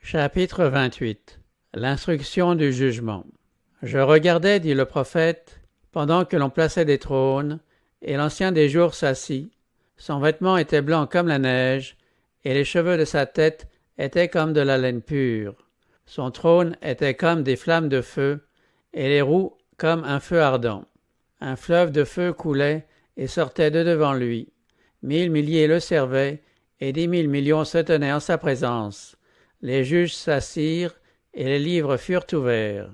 Chapitre 28. L'instruction du jugement. Je regardais, dit le prophète, pendant que l'on plaçait des trônes, et l'ancien des jours s'assit. Son vêtement était blanc comme la neige, et les cheveux de sa tête étaient comme de la laine pure. Son trône était comme des flammes de feu, et les roues comme un feu ardent. Un fleuve de feu coulait et sortait de devant lui. 1000 milliers le servaient, et 10 000 millions se tenaient en sa présence. Les juges s'assirent, et les livres furent ouverts.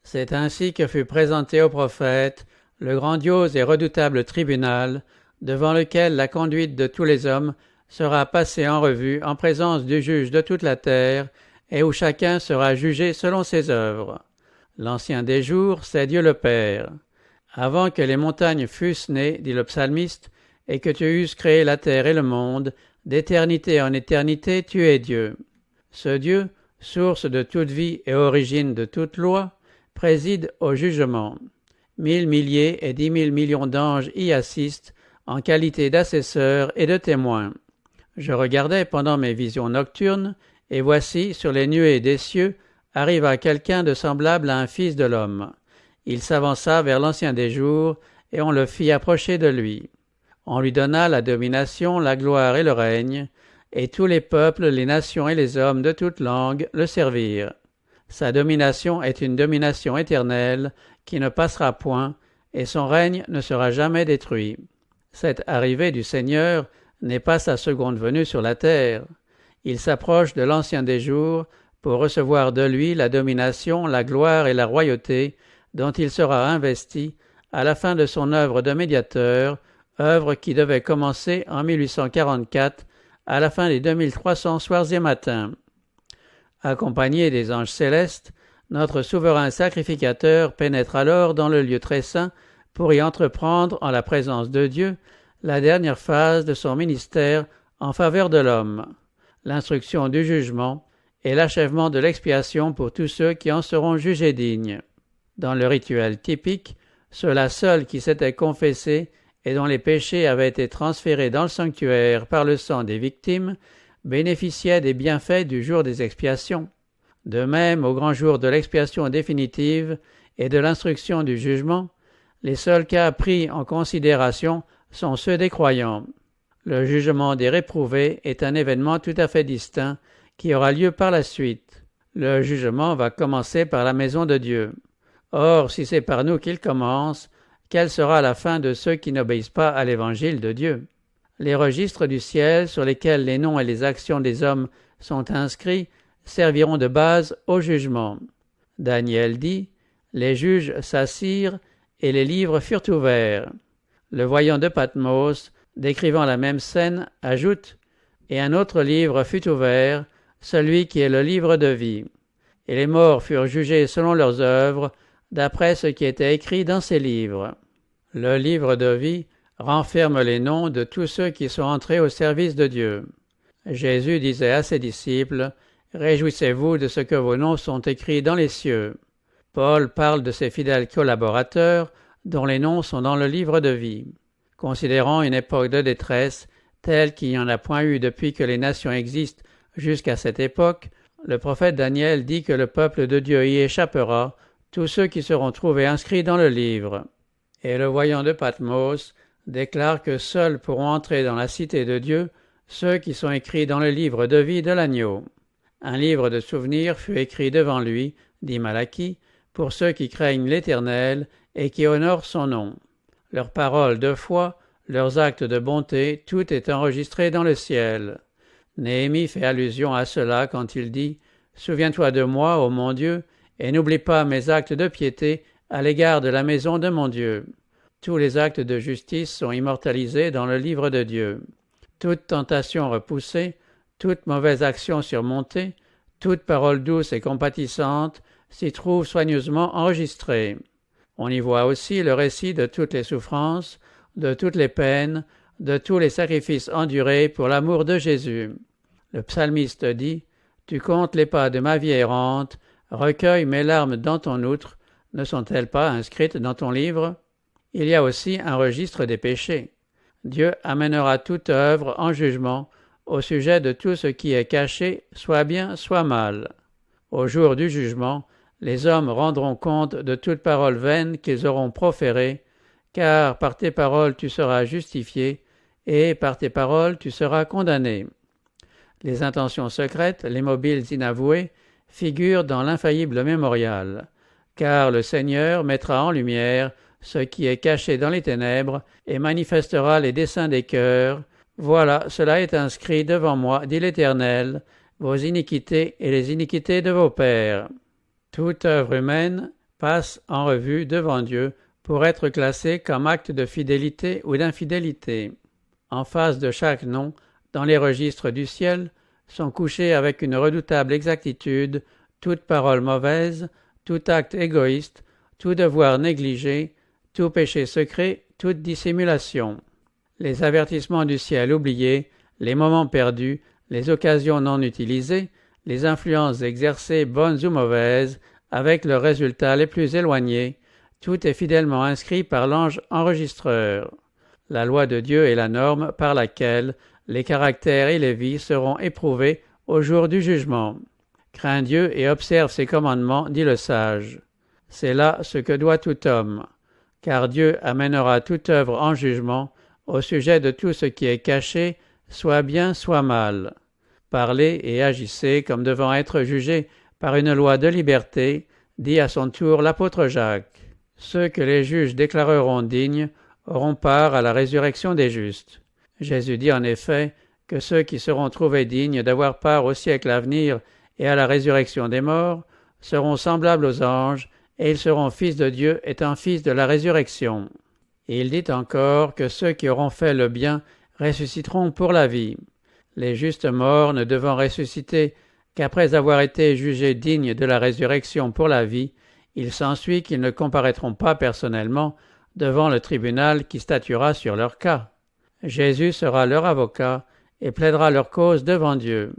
C'est ainsi que fut présenté au prophète le grandiose et redoutable tribunal, devant lequel la conduite de tous les hommes sera passée en revue en présence du juge de toute la terre, et où chacun sera jugé selon ses œuvres. L'Ancien des jours, c'est Dieu le Père. Avant que les montagnes fussent nées, dit le psalmiste, et que tu eusses créé la terre et le monde, d'éternité en éternité tu es Dieu. Ce Dieu, source de toute vie et origine de toute loi, préside au jugement. 1000 milliers et 10 000 millions d'anges y assistent en qualité d'assesseurs et de témoins. Je regardais pendant mes visions nocturnes, et voici, sur les nuées des cieux, arriva quelqu'un de semblable à un fils de l'homme. Il s'avança vers l'Ancien des jours, et on le fit approcher de lui. On lui donna la domination, la gloire et le règne, et tous les peuples, les nations et les hommes de toute langue le servirent. Sa domination est une domination éternelle qui ne passera point, et son règne ne sera jamais détruit. Cette arrivée du Seigneur n'est pas sa seconde venue sur la terre. Il s'approche de l'Ancien des jours pour recevoir de lui la domination, la gloire et la royauté dont il sera investi à la fin de son œuvre de médiateur, œuvre qui devait commencer en 1844 à la fin des 2300 soirs et matins. Accompagné des anges célestes, notre souverain sacrificateur pénètre alors dans le lieu très saint pour y entreprendre, en la présence de Dieu, la dernière phase de son ministère en faveur de l'homme, l'instruction du jugement et l'achèvement de l'expiation pour tous ceux qui en seront jugés dignes. Dans le rituel typique, ceux-là seuls qui s'étaient confessés et dont les péchés avaient été transférés dans le sanctuaire par le sang des victimes, bénéficiaient des bienfaits du jour des expiations. De même, au grand jour de l'expiation définitive et de l'instruction du jugement, les seuls cas pris en considération sont ceux des croyants. Le jugement des réprouvés est un événement tout à fait distinct qui aura lieu par la suite. Le jugement va commencer par la maison de Dieu. Or, si c'est par nous qu'il commence, quelle sera la fin de ceux qui n'obéissent pas à l'évangile de Dieu? Les registres du ciel sur lesquels les noms et les actions des hommes sont inscrits serviront de base au jugement. Daniel dit « Les juges s'assirent et les livres furent ouverts ». Le voyant de Patmos, décrivant la même scène, ajoute « Et un autre livre fut ouvert, celui qui est le livre de vie. Et les morts furent jugés selon leurs œuvres, d'après ce qui était écrit dans ces livres. » Le livre de vie renferme les noms de tous ceux qui sont entrés au service de Dieu. Jésus disait à ses disciples « Réjouissez-vous de ce que vos noms sont écrits dans les cieux. » Paul parle de ses fidèles collaborateurs dont les noms sont dans le livre de vie. Considérant une époque de détresse telle qu'il n'y en a point eu depuis que les nations existent jusqu'à cette époque, le prophète Daniel dit que le peuple de Dieu y échappera, tous ceux qui seront trouvés inscrits dans le livre. Et le voyant de Patmos déclare que seuls pourront entrer dans la cité de Dieu ceux qui sont écrits dans le livre de vie de l'agneau. Un livre de souvenirs fut écrit devant lui, dit Malachie, pour ceux qui craignent l'Éternel et qui honorent son nom. Leurs paroles de foi, leurs actes de bonté, tout est enregistré dans le ciel. Néhémie fait allusion à cela quand il dit « Souviens-toi de moi, ô mon Dieu, et n'oublie pas mes actes de piété à l'égard de la maison de mon Dieu. » Tous les actes de justice sont immortalisés dans le livre de Dieu. Toute tentation repoussée, toute mauvaise action surmontée, toute parole douce et compatissante s'y trouve soigneusement enregistrée. On y voit aussi le récit de toutes les souffrances, de toutes les peines, de tous les sacrifices endurés pour l'amour de Jésus. Le psalmiste dit « Tu comptes les pas de ma vie errante, recueille mes larmes dans ton outre, ne sont-elles pas inscrites dans ton livre ?» Il y a aussi un registre des péchés. Dieu amènera toute œuvre en jugement au sujet de tout ce qui est caché, soit bien, soit mal. Au jour du jugement, les hommes rendront compte de toute parole vaine qu'ils auront proférée, car par tes paroles tu seras justifié, et par tes paroles tu seras condamné. Les intentions secrètes, les mobiles inavoués, figurent dans l'infaillible mémorial, car le Seigneur mettra en lumière ce qui est caché dans les ténèbres et manifestera les desseins des cœurs. Voilà, cela est inscrit devant moi, dit l'Éternel, vos iniquités et les iniquités de vos pères. Toute œuvre humaine passe en revue devant Dieu pour être classée comme acte de fidélité ou d'infidélité. En face de chaque nom, dans les registres du ciel, sont couchés avec une redoutable exactitude toute parole mauvaise, tout acte égoïste, tout devoir négligé, tout péché secret, toute dissimulation. Les avertissements du ciel oubliés, les moments perdus, les occasions non utilisées, les influences exercées bonnes ou mauvaises, avec leurs résultats les plus éloignés, tout est fidèlement inscrit par l'ange enregistreur. La loi de Dieu est la norme par laquelle les caractères et les vies seront éprouvés au jour du jugement. Crains Dieu et observe ses commandements, dit le sage. C'est là ce que doit tout homme, car Dieu amènera toute œuvre en jugement au sujet de tout ce qui est caché, soit bien, soit mal. Parlez et agissez comme devant être jugés par une loi de liberté, dit à son tour l'apôtre Jacques. Ceux que les juges déclareront dignes auront part à la résurrection des justes. Jésus dit en effet que ceux qui seront trouvés dignes d'avoir part au siècle à venir et à la résurrection des morts seront semblables aux anges, et ils seront fils de Dieu étant fils de la résurrection. Et il dit encore que ceux qui auront fait le bien ressusciteront pour la vie. Les justes morts ne devant ressusciter qu'après avoir été jugés dignes de la résurrection pour la vie, il s'ensuit qu'ils ne comparaîtront pas personnellement devant le tribunal qui statuera sur leur cas. Jésus sera leur avocat et plaidera leur cause devant Dieu.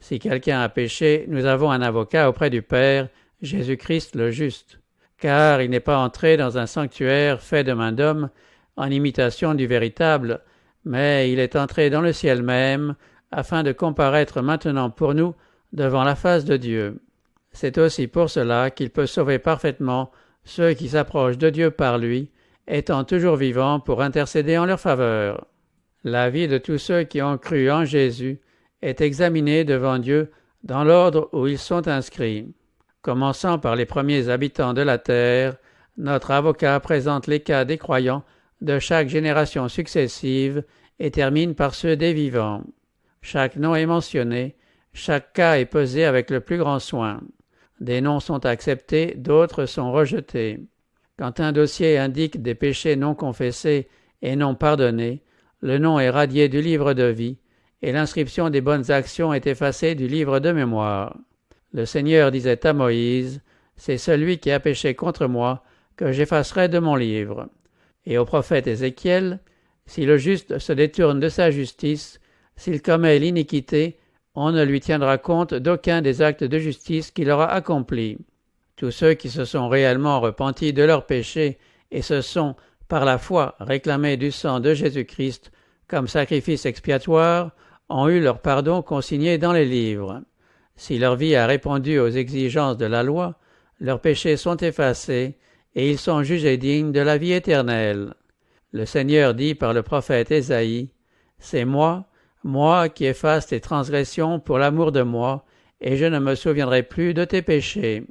Si quelqu'un a péché, nous avons un avocat auprès du Père, Jésus-Christ le juste. Car il n'est pas entré dans un sanctuaire fait de main d'homme, en imitation du véritable, mais il est entré dans le ciel même, afin de comparaître maintenant pour nous devant la face de Dieu. C'est aussi pour cela qu'il peut sauver parfaitement ceux qui s'approchent de Dieu par lui, étant toujours vivants pour intercéder en leur faveur. La vie de tous ceux qui ont cru en Jésus est examinée devant Dieu dans l'ordre où ils sont inscrits. Commençant par les premiers habitants de la terre, notre avocat présente les cas des croyants de chaque génération successive et termine par ceux des vivants. Chaque nom est mentionné, chaque cas est pesé avec le plus grand soin. Des noms sont acceptés, d'autres sont rejetés. Quand un dossier indique des péchés non confessés et non pardonnés, le nom est radié du livre de vie, et l'inscription des bonnes actions est effacée du livre de mémoire. Le Seigneur disait à Moïse, « C'est celui qui a péché contre moi que j'effacerai de mon livre. » Et au prophète Ézéchiel, « Si le juste se détourne de sa justice, s'il commet l'iniquité, on ne lui tiendra compte d'aucun des actes de justice qu'il aura accomplis. » Tous ceux qui se sont réellement repentis de leurs péchés et se sont, par la foi, réclamés du sang de Jésus-Christ comme sacrifice expiatoire, ont eu leur pardon consigné dans les livres. Si leur vie a répondu aux exigences de la loi, leurs péchés sont effacés et ils sont jugés dignes de la vie éternelle. Le Seigneur dit par le prophète Ésaïe, « C'est moi qui efface tes transgressions pour l'amour de moi, et je ne me souviendrai plus de tes péchés. »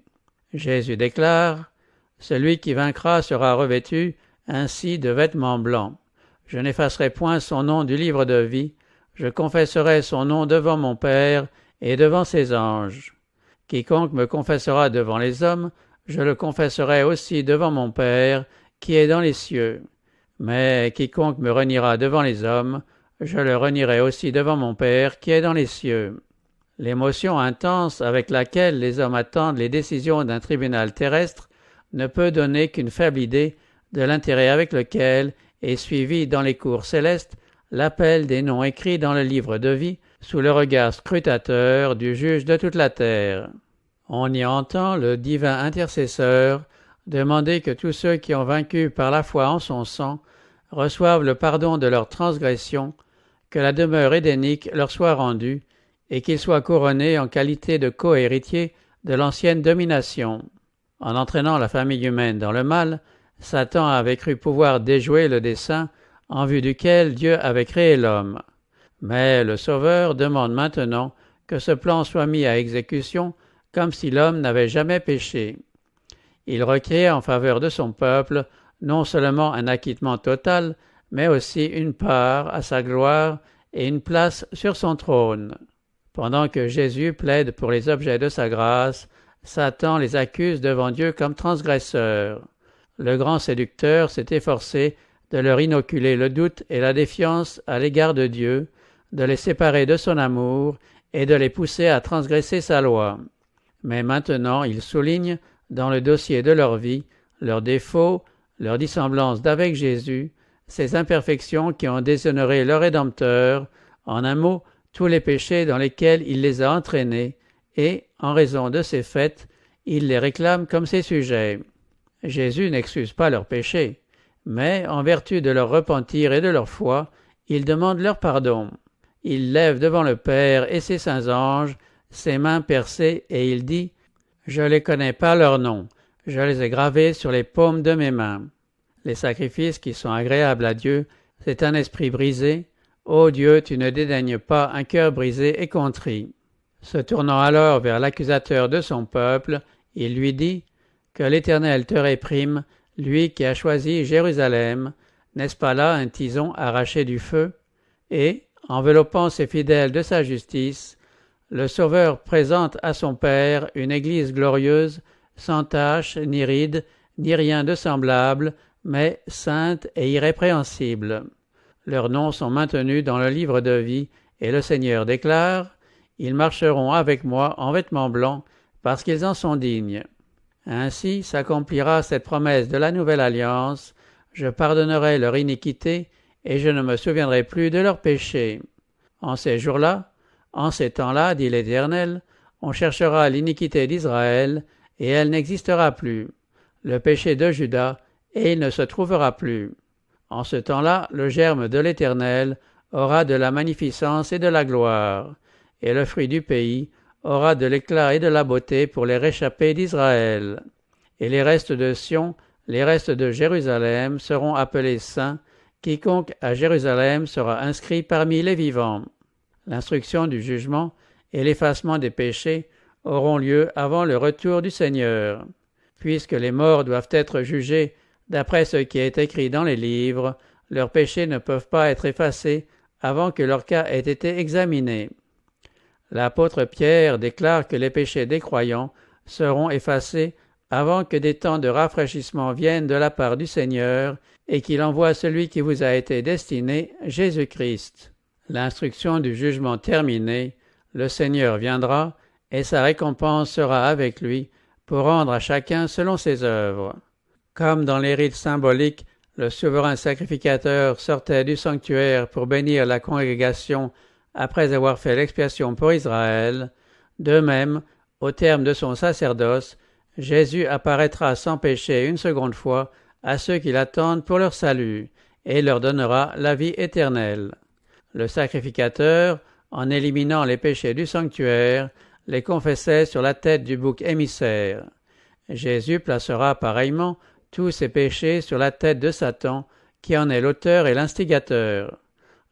Jésus déclare, « Celui qui vaincra sera revêtu ainsi de vêtements blancs. Je n'effacerai point son nom du livre de vie, je confesserai son nom devant mon Père et devant ses anges. Quiconque me confessera devant les hommes, je le confesserai aussi devant mon Père qui est dans les cieux. Mais quiconque me reniera devant les hommes, je le renierai aussi devant mon Père qui est dans les cieux. » L'émotion intense avec laquelle les hommes attendent les décisions d'un tribunal terrestre ne peut donner qu'une faible idée de l'intérêt avec lequel est suivi dans les cours célestes l'appel des noms écrits dans le livre de vie sous le regard scrutateur du juge de toute la terre. On y entend le divin intercesseur demander que tous ceux qui ont vaincu par la foi en son sang reçoivent le pardon de leurs transgressions, que la demeure édénique leur soit rendue et qu'ils soient couronnés en qualité de co-héritiers de l'ancienne domination. En entraînant la famille humaine dans le mal, Satan avait cru pouvoir déjouer le dessein en vue duquel Dieu avait créé l'homme. Mais le Sauveur demande maintenant que ce plan soit mis à exécution comme si l'homme n'avait jamais péché. Il requiert en faveur de son peuple non seulement un acquittement total, mais aussi une part à sa gloire et une place sur son trône. Pendant que Jésus plaide pour les objets de sa grâce, Satan les accuse devant Dieu comme transgresseurs. Le grand séducteur s'est efforcé de leur inoculer le doute et la défiance à l'égard de Dieu, de les séparer de son amour et de les pousser à transgresser sa loi. Mais maintenant il souligne, dans le dossier de leur vie, leurs défauts, leur dissemblance d'avec Jésus, ces imperfections qui ont déshonoré le Rédempteur, en un mot, tous les péchés dans lesquels il les a entraînés, et, en raison de ces faits, il les réclame comme ses sujets. Jésus n'excuse pas leurs péchés, mais, en vertu de leur repentir et de leur foi, il demande leur pardon. Il lève devant le Père et ses saints anges ses mains percées et il dit « Je les connais pas leur nom, je les ai gravés sur les paumes de mes mains. » Les sacrifices qui sont agréables à Dieu, c'est un esprit brisé. Ô Dieu, tu ne dédaignes pas un cœur brisé et contrit. Se tournant alors vers l'accusateur de son peuple, il lui dit « Que l'Éternel te réprime, lui qui a choisi Jérusalem, n'est-ce pas là un tison arraché du feu ?» Et, enveloppant ses fidèles de sa justice, le Sauveur présente à son Père une Église glorieuse, sans tache, ni ride, ni rien de semblable, mais sainte et irrépréhensible. Leurs noms sont maintenus dans le livre de vie, et le Seigneur déclare « Ils marcheront avec moi en vêtements blancs, parce qu'ils en sont dignes. » Ainsi s'accomplira cette promesse de la nouvelle alliance, je pardonnerai leur iniquité, et je ne me souviendrai plus de leurs péchés. En ces jours-là, en ces temps-là, dit l'Éternel, on cherchera l'iniquité d'Israël, et elle n'existera plus, le péché de Juda, et il ne se trouvera plus. En ce temps-là, le germe de l'Éternel aura de la magnificence et de la gloire, et le fruit du pays aura de l'éclat et de la beauté pour les réchappés d'Israël. Et les restes de Sion, les restes de Jérusalem seront appelés saints, quiconque à Jérusalem sera inscrit parmi les vivants. L'instruction du jugement et l'effacement des péchés auront lieu avant le retour du Seigneur. Puisque les morts doivent être jugés d'après ce qui est écrit dans les livres, leurs péchés ne peuvent pas être effacés avant que leur cas ait été examiné. L'apôtre Pierre déclare que les péchés des croyants seront effacés avant que des temps de rafraîchissement viennent de la part du Seigneur et qu'il envoie celui qui vous a été destiné, Jésus-Christ. L'instruction du jugement terminée, le Seigneur viendra et sa récompense sera avec lui pour rendre à chacun selon ses œuvres. Comme dans les rites symboliques, le souverain sacrificateur sortait du sanctuaire pour bénir la congrégation après avoir fait l'expiation pour Israël, de même, au terme de son sacerdoce, Jésus apparaîtra sans péché une seconde fois à ceux qui l'attendent pour leur salut, et leur donnera la vie éternelle. Le sacrificateur, en éliminant les péchés du sanctuaire, les confessait sur la tête du bouc émissaire. Jésus placera pareillement tous ses péchés sur la tête de Satan, qui en est l'auteur et l'instigateur.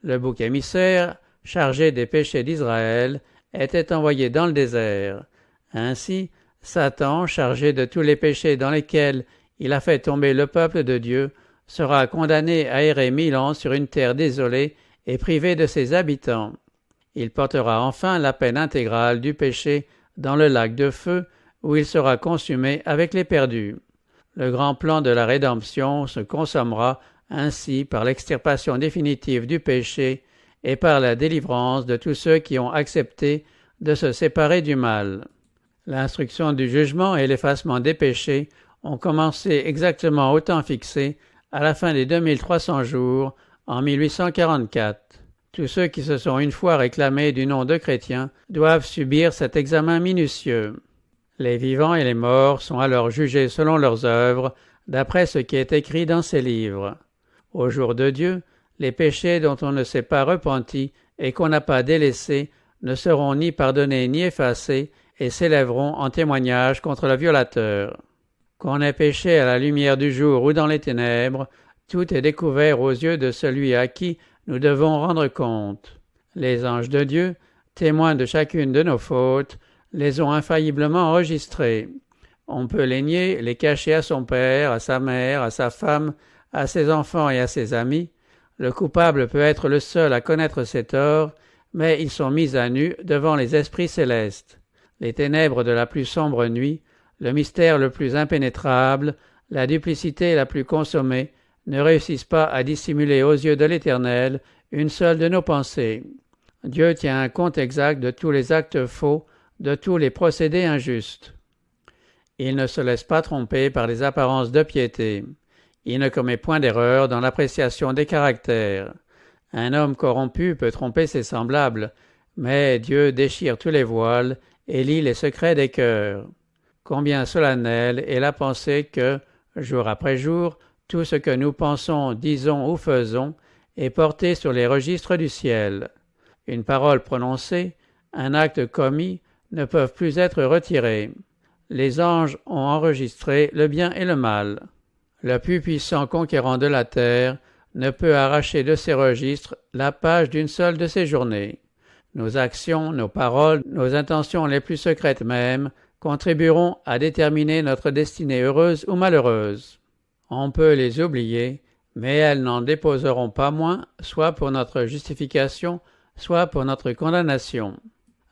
Le bouc émissaire, chargé des péchés d'Israël, était envoyé dans le désert. Ainsi, Satan, chargé de tous les péchés dans lesquels il a fait tomber le peuple de Dieu, sera condamné à errer 1000 ans sur une terre désolée et privée de ses habitants. Il portera enfin la peine intégrale du péché dans le lac de feu, où il sera consumé avec les perdus. Le grand plan de la rédemption se consommera ainsi par l'extirpation définitive du péché et par la délivrance de tous ceux qui ont accepté de se séparer du mal. L'instruction du jugement et l'effacement des péchés ont commencé exactement au temps fixé, à la fin des 2300 jours, en 1844. Tous ceux qui se sont une fois réclamés du nom de chrétiens doivent subir cet examen minutieux. Les vivants et les morts sont alors jugés selon leurs œuvres, d'après ce qui est écrit dans ces livres. Au jour de Dieu, Les péchés dont on ne s'est pas repenti et qu'on n'a pas délaissés ne seront ni pardonnés ni effacés et s'élèveront en témoignage contre le violateur. Qu'on ait péché à la lumière du jour ou dans les ténèbres, tout est découvert aux yeux de celui à qui nous devons rendre compte. Les anges de Dieu, témoins de chacune de nos fautes, les ont infailliblement enregistrées. On peut les nier, les cacher à son père, à sa mère, à sa femme, à ses enfants et à ses amis. Le coupable peut être le seul à connaître ses torts, mais ils sont mis à nu devant les esprits célestes. Les ténèbres de la plus sombre nuit, le mystère le plus impénétrable, la duplicité la plus consommée, ne réussissent pas à dissimuler aux yeux de l'Éternel une seule de nos pensées. Dieu tient un compte exact de tous les actes faux, de tous les procédés injustes. Il ne se laisse pas tromper par les apparences de piété. Il ne commet point d'erreur dans l'appréciation des caractères. Un homme corrompu peut tromper ses semblables, mais Dieu déchire tous les voiles et lit les secrets des cœurs. Combien solennelle est la pensée que, jour après jour, tout ce que nous pensons, disons ou faisons est porté sur les registres du ciel. Une parole prononcée, un acte commis ne peuvent plus être retirés. Les anges ont enregistré le bien et le mal. Le plus puissant conquérant de la terre ne peut arracher de ses registres la page d'une seule de ses journées. Nos actions, nos paroles, nos intentions les plus secrètes même contribueront à déterminer notre destinée heureuse ou malheureuse. On peut les oublier, mais elles n'en déposeront pas moins, soit pour notre justification, soit pour notre condamnation.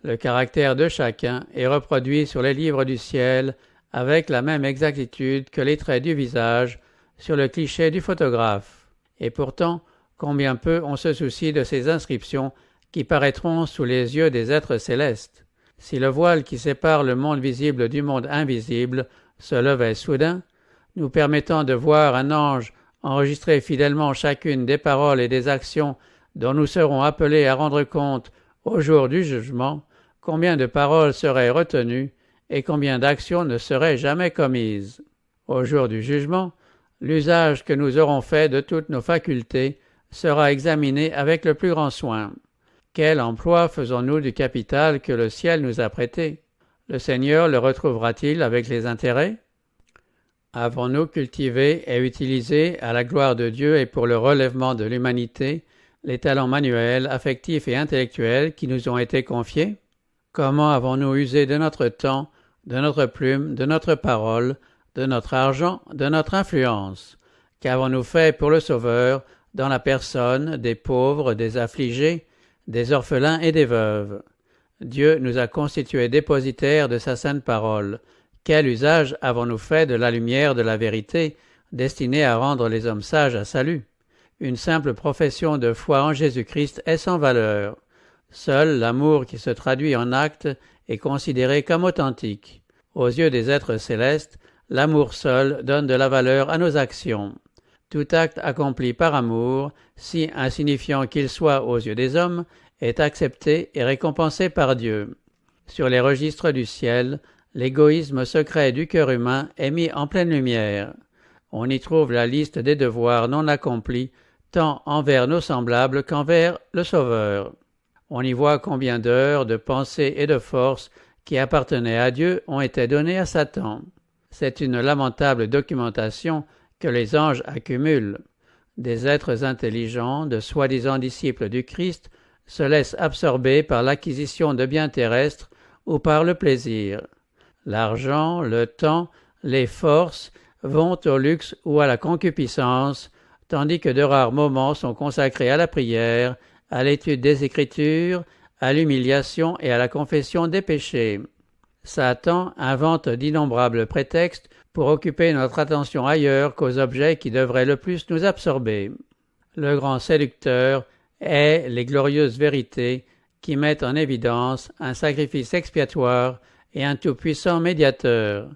Le caractère de chacun est reproduit sur les livres du ciel avec la même exactitude que les traits du visage sur le cliché du photographe. Et pourtant, combien peu on se soucie de ces inscriptions qui paraîtront sous les yeux des êtres célestes. Si le voile qui sépare le monde visible du monde invisible se levait soudain, nous permettant de voir un ange enregistrer fidèlement chacune des paroles et des actions dont nous serons appelés à rendre compte au jour du jugement, combien de paroles seraient retenues et combien d'actions ne seraient jamais commises. Au jour du jugement, l'usage que nous aurons fait de toutes nos facultés sera examiné avec le plus grand soin. Quel emploi faisons-nous du capital que le ciel nous a prêté? Le Seigneur le retrouvera-t-il avec les intérêts? Avons-nous cultivé et utilisé à la gloire de Dieu et pour le relèvement de l'humanité les talents manuels, affectifs et intellectuels qui nous ont été confiés? Comment avons-nous usé de notre temps, de notre plume, de notre parole, de notre argent, de notre influence? Qu'avons-nous fait pour le Sauveur dans la personne des pauvres, des affligés, des orphelins et des veuves? Dieu nous a constitués dépositaires de sa sainte parole. Quel usage avons-nous fait de la lumière de la vérité, destinée à rendre les hommes sages à salut? Une simple profession de foi en Jésus-Christ est sans valeur. Seul l'amour qui se traduit en actes est considéré comme authentique. Aux yeux des êtres célestes, l'amour seul donne de la valeur à nos actions. Tout acte accompli par amour, si insignifiant qu'il soit aux yeux des hommes, est accepté et récompensé par Dieu. Sur les registres du ciel, l'égoïsme secret du cœur humain est mis en pleine lumière. On y trouve la liste des devoirs non accomplis, tant envers nos semblables qu'envers le Sauveur. On y voit combien d'heures, de pensées et de forces qui appartenaient à Dieu ont été données à Satan. C'est une lamentable documentation que les anges accumulent. Des êtres intelligents, de soi-disant disciples du Christ, se laissent absorber par l'acquisition de biens terrestres ou par le plaisir. L'argent, le temps, les forces vont au luxe ou à la concupiscence, tandis que de rares moments sont consacrés à la prière, à l'étude des Écritures, à l'humiliation et à la confession des péchés. Satan invente d'innombrables prétextes pour occuper notre attention ailleurs qu'aux objets qui devraient le plus nous absorber. Le grand séducteur est les glorieuses vérités qui mettent en évidence un sacrifice expiatoire et un tout-puissant médiateur.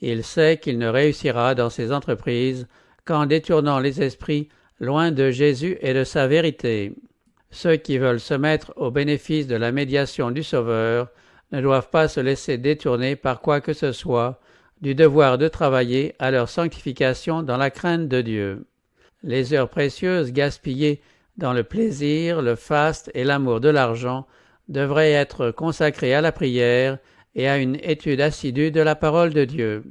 Il sait qu'il ne réussira dans ses entreprises qu'en détournant les esprits loin de Jésus et de sa vérité. Ceux qui veulent se mettre au bénéfice de la médiation du Sauveur ne doivent pas se laisser détourner par quoi que ce soit du devoir de travailler à leur sanctification dans la crainte de Dieu. Les heures précieuses gaspillées dans le plaisir, le faste et l'amour de l'argent, devraient être consacrés à la prière et à une étude assidue de la parole de Dieu.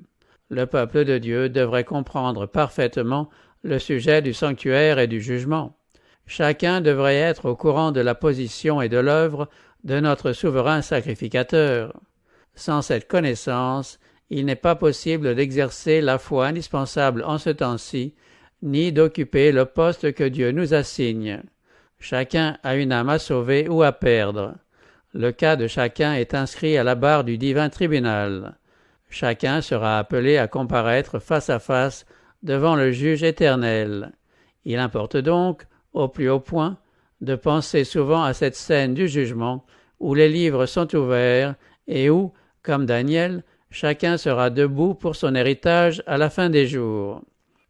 Le peuple de Dieu devrait comprendre parfaitement le sujet du sanctuaire et du jugement. Chacun devrait être au courant de la position et de l'œuvre de notre souverain sacrificateur. Sans cette connaissance, il n'est pas possible d'exercer la foi indispensable en ce temps-ci, ni d'occuper le poste que Dieu nous assigne. Chacun a une âme à sauver ou à perdre. Le cas de chacun est inscrit à la barre du divin tribunal. Chacun sera appelé à comparaître face à face devant le juge éternel. Il importe donc, au plus haut point, de penser souvent à cette scène du jugement où les livres sont ouverts et où, comme Daniel, chacun sera debout pour son héritage à la fin des jours.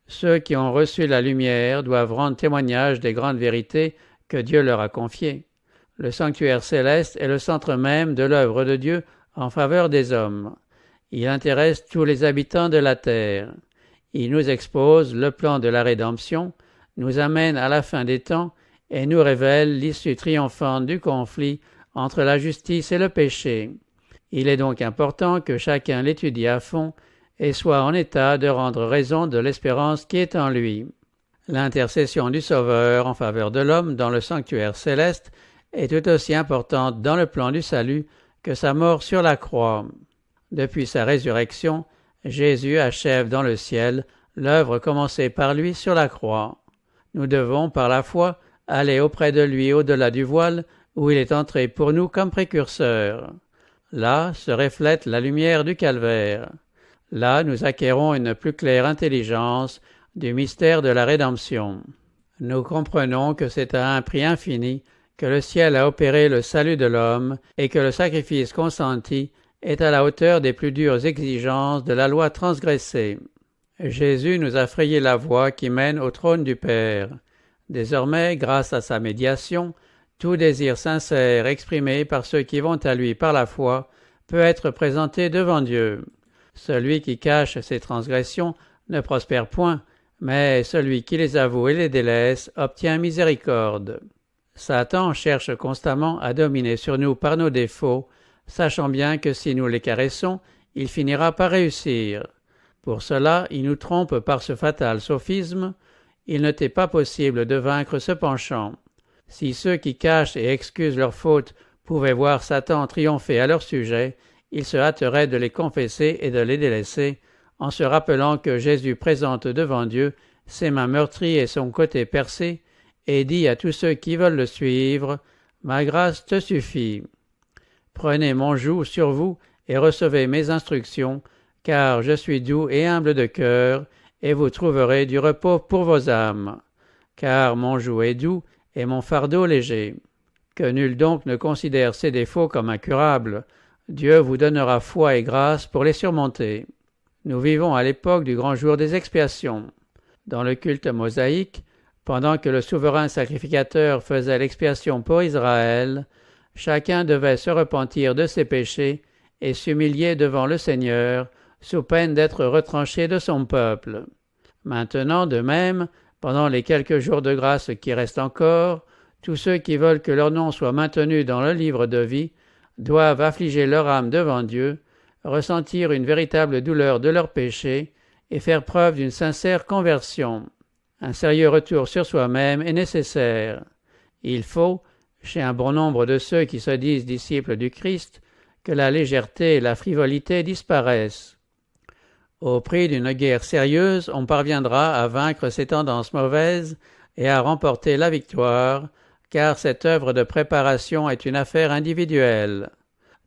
Ceux qui ont reçu la lumière doivent rendre témoignage des grandes vérités que Dieu leur a confiées. Le sanctuaire céleste est le centre même de l'œuvre de Dieu en faveur des hommes. Il intéresse tous les habitants de la terre. Il nous expose le plan de la rédemption, nous amène à la fin des temps et nous révèle l'issue triomphante du conflit entre la justice et le péché. Il est donc important que chacun l'étudie à fond et soit en état de rendre raison de l'espérance qui est en lui. L'intercession du Sauveur en faveur de l'homme dans le sanctuaire céleste est tout aussi importante dans le plan du salut que sa mort sur la croix. Depuis sa résurrection, Jésus achève dans le ciel l'œuvre commencée par lui sur la croix. Nous devons, par la foi, aller auprès de lui au-delà du voile, où il est entré pour nous comme précurseur. Là se reflète la lumière du calvaire. Là nous acquérons une plus claire intelligence du mystère de la rédemption. Nous comprenons que c'est à un prix infini que le ciel a opéré le salut de l'homme et que le sacrifice consenti est à la hauteur des plus dures exigences de la loi transgressée. Jésus nous a frayé la voie qui mène au trône du Père. Désormais, grâce à sa médiation, tout désir sincère exprimé par ceux qui vont à lui par la foi peut être présenté devant Dieu. Celui qui cache ses transgressions ne prospère point, mais celui qui les avoue et les délaisse obtient miséricorde. Satan cherche constamment à dominer sur nous par nos défauts, sachant bien que si nous les caressons, il finira par réussir. Pour cela, il nous trompe par ce fatal sophisme. Il ne t'est pas possible de vaincre ce penchant. Si ceux qui cachent et excusent leurs fautes pouvaient voir Satan triompher à leur sujet, ils se hâteraient de les confesser et de les délaisser, en se rappelant que Jésus présente devant Dieu ses mains meurtries et son côté percé, et dit à tous ceux qui veulent le suivre, « Ma grâce te suffit. Prenez mon joug sur vous et recevez mes instructions, car je suis doux et humble de cœur, et vous trouverez du repos pour vos âmes. Car mon joug est doux et mon fardeau léger. Que nul donc ne considère ses défauts comme incurables. Dieu vous donnera foi et grâce pour les surmonter. » Nous vivons à l'époque du grand jour des expiations. Dans le culte mosaïque, pendant que le souverain sacrificateur faisait l'expiation pour Israël, chacun devait se repentir de ses péchés et s'humilier devant le Seigneur, sous peine d'être retranché de son peuple. Maintenant, de même, pendant les quelques jours de grâce qui restent encore, tous ceux qui veulent que leur nom soit maintenu dans le livre de vie doivent affliger leur âme devant Dieu, ressentir une véritable douleur de leurs péchés et faire preuve d'une sincère conversion. Un sérieux retour sur soi-même est nécessaire. Il faut, chez un bon nombre de ceux qui se disent disciples du Christ, que la légèreté et la frivolité disparaissent. Au prix d'une guerre sérieuse, on parviendra à vaincre ces tendances mauvaises et à remporter la victoire, car cette œuvre de préparation est une affaire individuelle.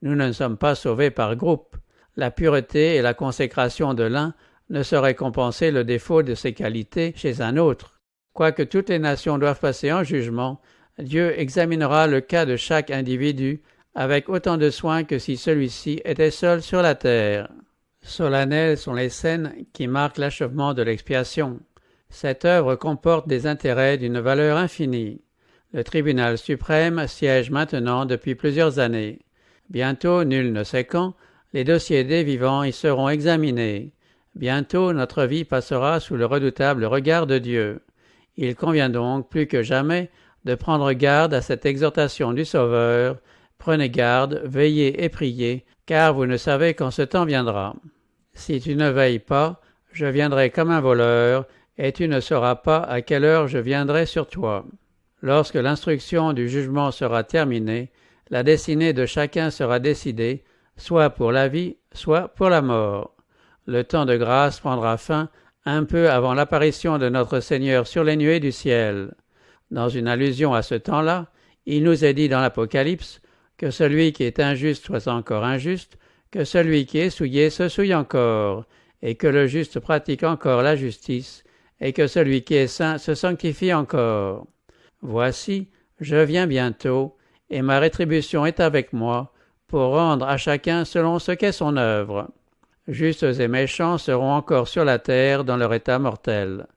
Nous ne sommes pas sauvés par groupe. La pureté et la consécration de l'un ne sauraient compenser le défaut de ses qualités chez un autre. Quoique toutes les nations doivent passer en jugement, Dieu examinera le cas de chaque individu avec autant de soin que si celui-ci était seul sur la terre. Solennelles sont les scènes qui marquent l'achèvement de l'expiation. Cette œuvre comporte des intérêts d'une valeur infinie. Le tribunal suprême siège maintenant depuis plusieurs années. Bientôt, nul ne sait quand, les dossiers des vivants y seront examinés. Bientôt, notre vie passera sous le redoutable regard de Dieu. Il convient donc, plus que jamais, de prendre garde à cette exhortation du Sauveur. Prenez garde, veillez et priez, car vous ne savez quand ce temps viendra. Si tu ne veilles pas, je viendrai comme un voleur, et tu ne sauras pas à quelle heure je viendrai sur toi. Lorsque l'instruction du jugement sera terminée, la destinée de chacun sera décidée, soit pour la vie, soit pour la mort. Le temps de grâce prendra fin un peu avant l'apparition de notre Seigneur sur les nuées du ciel. Dans une allusion à ce temps-là, il nous est dit dans l'Apocalypse que celui qui est injuste soit encore injuste, que celui qui est souillé se souille encore, et que le juste pratique encore la justice, et que celui qui est saint se sanctifie encore. Voici, je viens bientôt, et ma rétribution est avec moi, pour rendre à chacun selon ce qu'est son œuvre. Justes et méchants seront encore sur la terre dans leur état mortel.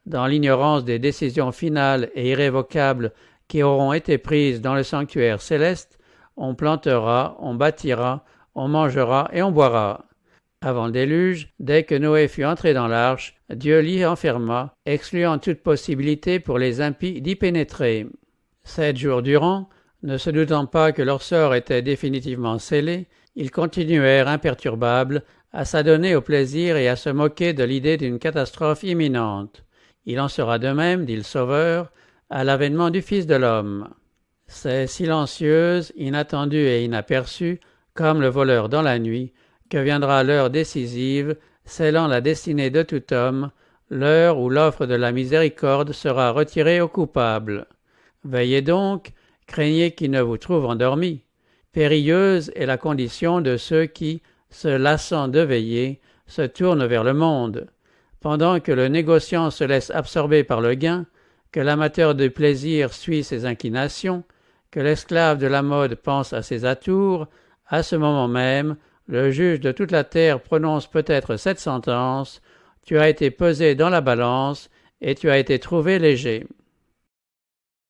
Dans l'ignorance des décisions finales et irrévocables qui auront été prises dans le sanctuaire céleste, on plantera, on bâtira, on mangera et on boira. Avant le déluge, dès que Noé fut entré dans l'arche, Dieu l'y enferma, excluant toute possibilité pour les impies d'y pénétrer. 7 jours durant, ne se doutant pas que leur sort était définitivement scellé, ils continuèrent imperturbables à s'adonner au plaisir et à se moquer de l'idée d'une catastrophe imminente. Il en sera de même, dit le Sauveur, à l'avènement du Fils de l'homme. C'est silencieuse, inattendue et inaperçue, comme le voleur dans la nuit, que viendra l'heure décisive, scellant la destinée de tout homme, l'heure où l'offre de la miséricorde sera retirée aux coupables. Veillez donc, craignez qu'il ne vous trouve endormis. Périlleuse est la condition de ceux qui, se lassant de veiller, se tournent vers le monde. Pendant que le négociant se laisse absorber par le gain, que l'amateur de plaisir suit ses inclinations, que l'esclave de la mode pense à ses atours, à ce moment même, le juge de toute la terre prononce peut-être cette sentence: tu as été pesé dans la balance et tu as été trouvé léger.